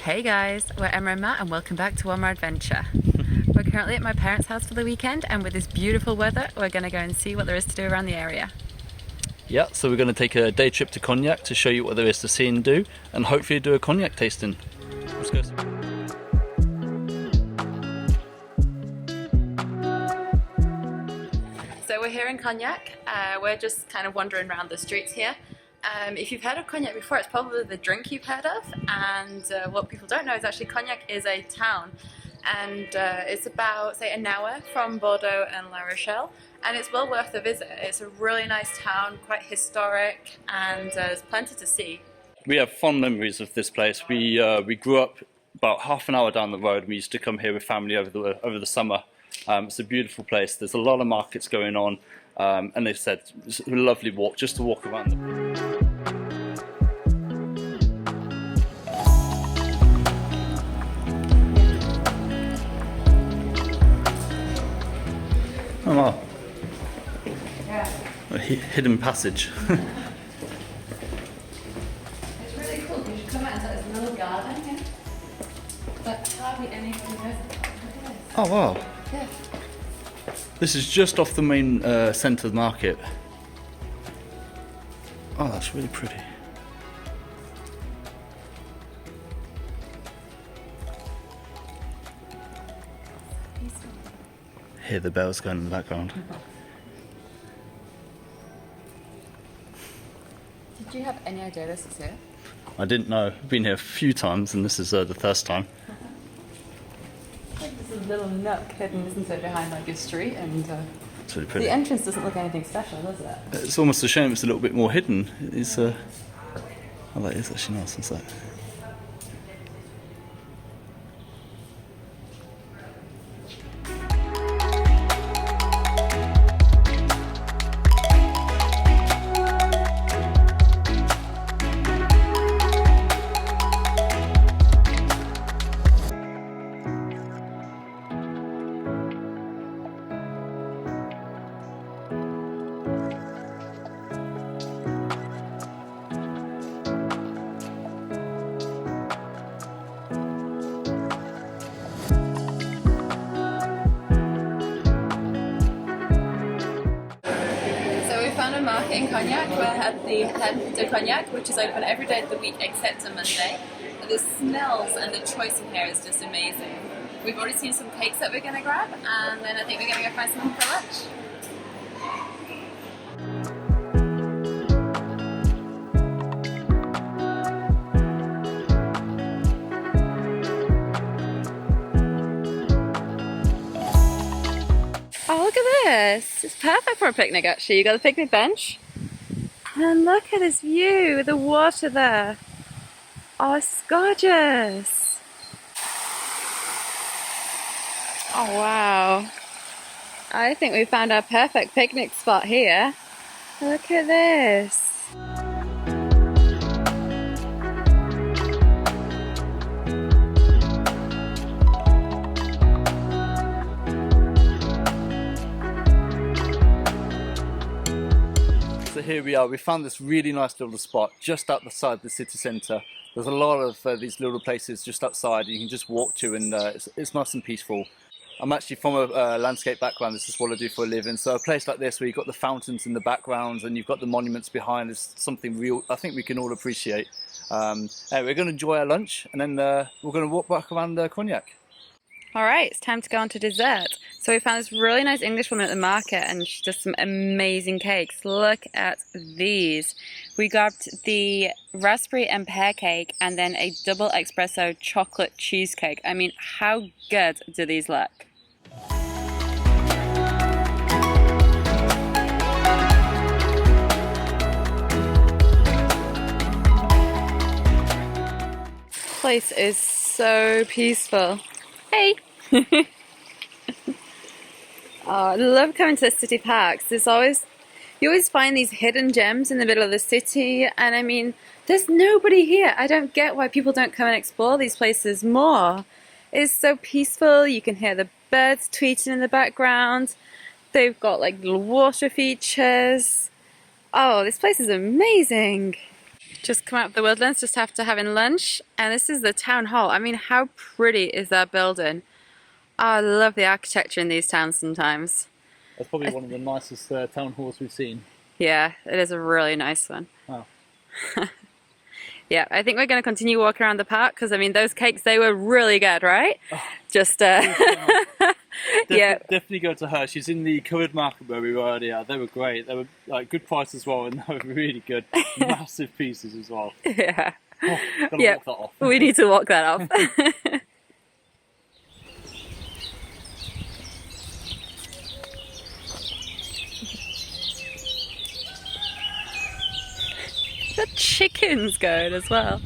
Hey guys, we're Emma and Matt and welcome back to One More Adventure. We're currently at my parents' house for the weekend, and with this beautiful weather we're going to go and see what there is to do around the area. Yeah, so we're going to take a day trip to Cognac to show you what there is to see and do, and hopefully do a Cognac tasting. Let's go. So we're here in Cognac. We're just kind of wandering around the streets here. If you've heard of Cognac before, it's probably the drink you've heard of, and what people don't know is actually Cognac is a town, and it's about, say, an hour from Bordeaux and La Rochelle, and it's well worth a visit. It's a really nice town, quite historic, and there's plenty to see. We have fond memories of this place. We grew up about half an hour down the road. We used to come here with family over the summer. It's a beautiful place. There's a lot of markets going on, and they've said it's a lovely walk just to walk around. Oh wow. Yeah. A hidden passage. It's really cool because you come out into this little garden here, but hardly anybody knows about it. Oh wow. Yeah. This is just off the main centre market. Oh, that's really pretty. Hear the bells going in the background. Did you have any idea this is here? I didn't know. I've been here a few times, and this is the first time. There's a little nook hidden, isn't it, behind like your street, and It's really pretty. the entrance doesn't look anything special, does it? It's almost a shame it's a little bit more hidden. It's oh, that is actually nice. What's that? A market in Cognac. We're at the Hennessy de Cognac, which is open every day of the week except a Monday. And the smells and the choice in here is just amazing. We've already seen some cakes that we're going to grab, and then I think we're going to go find something for lunch. Oh, look at this. It's perfect for a picnic, actually. You got a picnic bench. And look at this view, the water there. Oh, it's gorgeous. Oh, wow. I think we found our perfect picnic spot here. Look at this. So here we are. We found this really nice little spot just outside the city centre. There's a lot of these little places just outside you can just walk to, and it's nice and peaceful. I'm actually from a landscape background. This is what I do for a living. So a place like this where you've got the fountains in the background and you've got the monuments behind is something real I think we can all appreciate. Anyway, we're going to enjoy our lunch, and then we're going to walk back around Cognac. Alright, it's time to go on to dessert. So we found this really nice English woman at the market, and she does some amazing cakes. Look at these. We grabbed the raspberry and pear cake and then a double espresso chocolate cheesecake. I mean, how good do these look? This place is so peaceful. Hey! Oh, I love coming to the city parks. You always find these hidden gems in the middle of the city, and I mean, there's nobody here. I don't get why people don't come and explore these places more. It's so peaceful. You can hear the birds tweeting in the background. They've got like little water features. Oh, this place is amazing. Just come out of the woodlands just after having lunch, and this is the town hall. I mean, how pretty is that building? Oh, I love the architecture in these towns sometimes. That's probably one of the nicest town halls we've seen. Yeah, it is a really nice one. Wow. Yeah, I think we're going to continue walking around the park because, I mean, those cakes, they were really good, right? Oh, just, yeah. Definitely go to her. She's in the covered market where we were earlier. They were great. They were like good price as well, and they were really good. Massive pieces as well. Yeah. Oh, gotta walk that off. We need to walk that off. The chicken's going as well.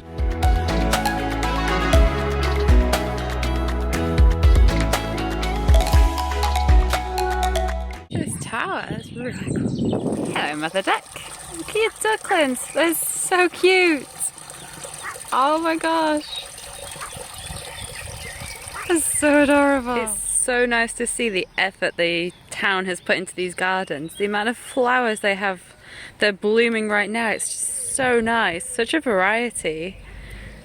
This tower is really cool. Hello, Mother Duck. Look at your ducklings. They're so cute. Oh my gosh. That's so adorable. It's so nice to see the effort the town has put into these gardens. The amount of flowers they have, they're blooming right now. It's just so nice. Such a variety.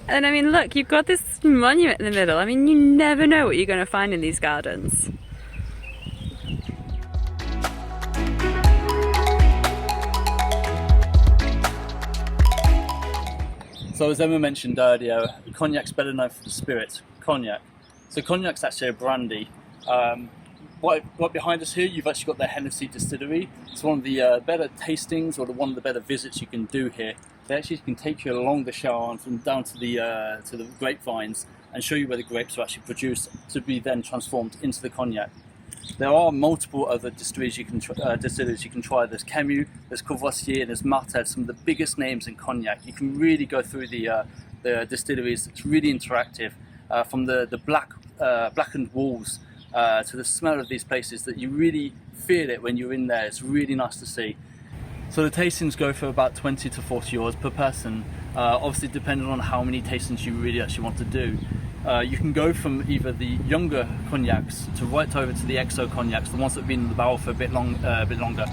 And I mean, look, you've got this monument in the middle. I mean, you never know what you're going to find in these gardens. So as Emma mentioned earlier, Cognac's better known for the spirit, Cognac. So Cognac's actually a brandy. Right behind us here, you've actually got the Hennessy Distillery. It's one of the better tastings, or one of the better visits you can do here. They actually can take you along the Charente and down to the grapevines and show you where the grapes are actually produced to be then transformed into the cognac. There are multiple other distilleries you can try. There's Camus, there's Courvoisier, there's Martel, some of the biggest names in cognac. You can really go through the distilleries. It's really interactive. From the blackened walls to the smell of these places, that you really feel it when you're in there. It's really nice to see. So the tastings go for about 20 to 40 euros per person, obviously depending on how many tastings you really actually want to do. You can go from either the younger cognacs to right over to the XO cognacs, the ones that have been in the barrel for a bit longer.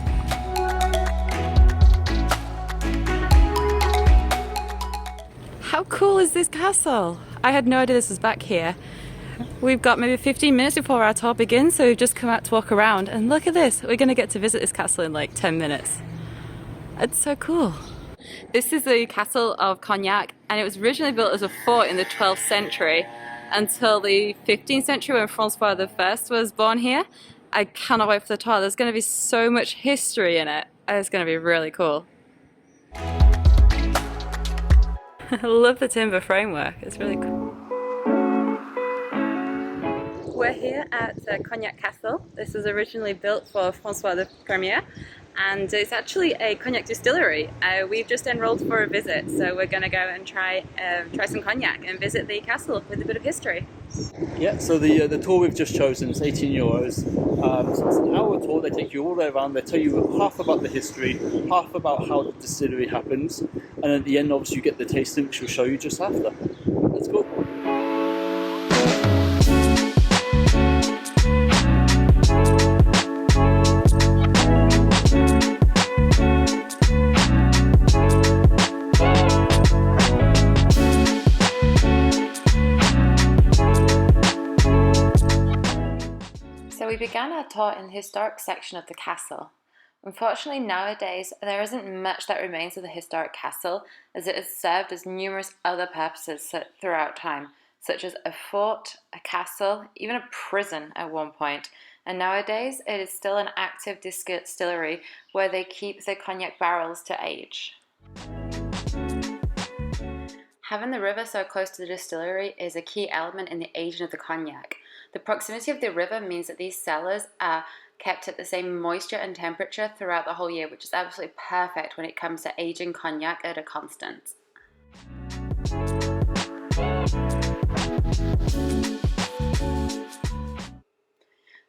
How cool is this castle? I had no idea this was back here. We've got maybe 15 minutes before our tour begins, so we've just come out to walk around, and look at this. We're going to get to visit this castle in like 10 minutes. It's so cool. This is the castle of Cognac, and it was originally built as a fort in the 12th century until the 15th century when Francois I was born here. I cannot wait for the tour. There's going to be so much history in it. It's going to be really cool. I love the timber framework. It's really cool. We're here at Cognac Castle. This was originally built for Francois I, and it's actually a cognac distillery. We've just enrolled for a visit, so we're going to go and try some cognac and visit the castle with a bit of history. Yeah, so the tour we've just chosen is 18 euros. So it's an hour tour. They take you all the way around. They tell you half about the history, half about how the distillery happens, and at the end, obviously, you get the tasting, which we'll show you just after. Let's go. So we began our tour in the historic section of the castle. Unfortunately, nowadays there isn't much that remains of the historic castle, as it has served as numerous other purposes throughout time, such as a fort, a castle, even a prison at one point. And nowadays it is still an active distillery where they keep the cognac barrels to age. Having the river so close to the distillery is a key element in the aging of the cognac. The proximity of the river means that these cellars are kept at the same moisture and temperature throughout the whole year, which is absolutely perfect when it comes to aging cognac at a constant.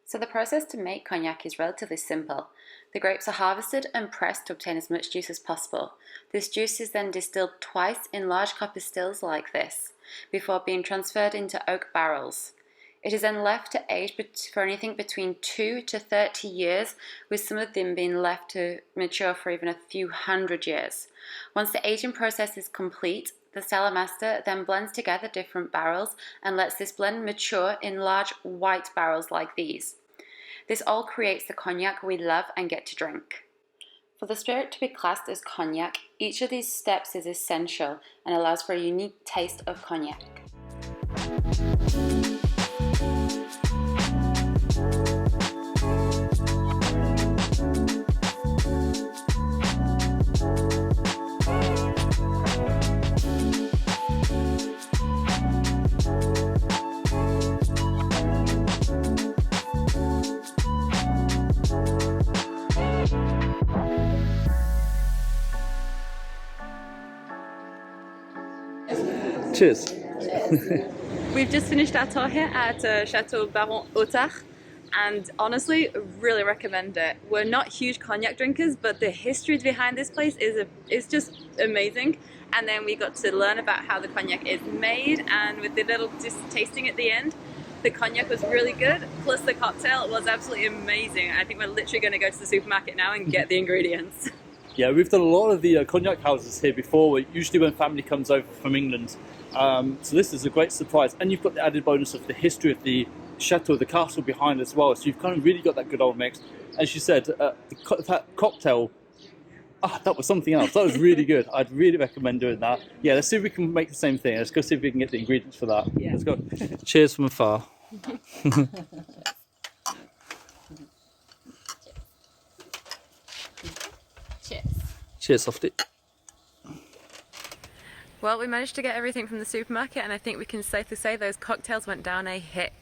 So the process to make cognac is relatively simple. The grapes are harvested and pressed to obtain as much juice as possible. This juice is then distilled twice in large copper stills like this, before being transferred into oak barrels. It is then left to age for anything between 2 to 30 years, with some of them being left to mature for even a few hundred years. Once the aging process is complete, the cellar master then blends together different barrels and lets this blend mature in large white barrels like these. This all creates the cognac we love and get to drink. For the spirit to be classed as cognac, each of these steps is essential and allows for a unique taste of cognac. Cheers. We've just finished our tour here at Chateau Baron Otard, and honestly, really recommend it. We're not huge cognac drinkers, but the history behind this place is just amazing. And then we got to learn about how the cognac is made, and with the little tasting at the end, the cognac was really good, plus the cocktail was absolutely amazing. I think we're literally going to go to the supermarket now and get the ingredients. Yeah, we've done a lot of the cognac houses here before, usually when family comes over from England. So this is a great surprise, and you've got the added bonus of the history of the chateau, the castle behind as well. So you've kind of really got that good old mix. As you said, that cocktail, that was something else. That was really good. I'd really recommend doing that. Yeah, let's see if we can make the same thing. Let's go see if we can get the ingredients for that. Yeah. Let's go. Cheers from afar. Cheers. Cheers, Softy. Well, we managed to get everything from the supermarket, and I think we can safely say those cocktails went down a hit.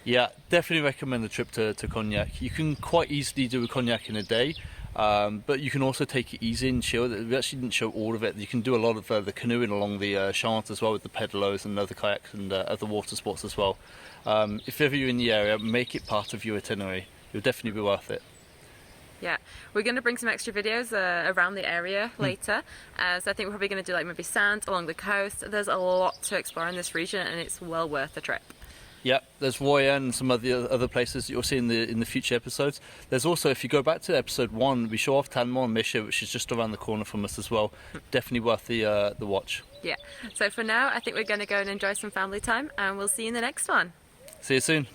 Yeah, definitely recommend the trip to Cognac. You can quite easily do a Cognac in a day, but you can also take it easy and chill. We actually didn't show all of it. You can do a lot of the canoeing along the Charente as well, with the pedalos and other kayaks and other water sports as well. If ever you're in the area, make it part of your itinerary. It'll definitely be worth it. Yeah, we're going to bring some extra videos around the area later, so I think we're probably going to do like maybe sand along the coast. There's a lot to explore in this region, and it's well worth the trip. Yeah, there's Royan and some of the other places that you'll see in the future episodes. There's also, if you go back to episode 1, we show off Tanmore and Misha, which is just around the corner from us as well. Definitely worth the watch. Yeah, so for now I think we're going to go and enjoy some family time, and we'll see you in the next one. See you soon.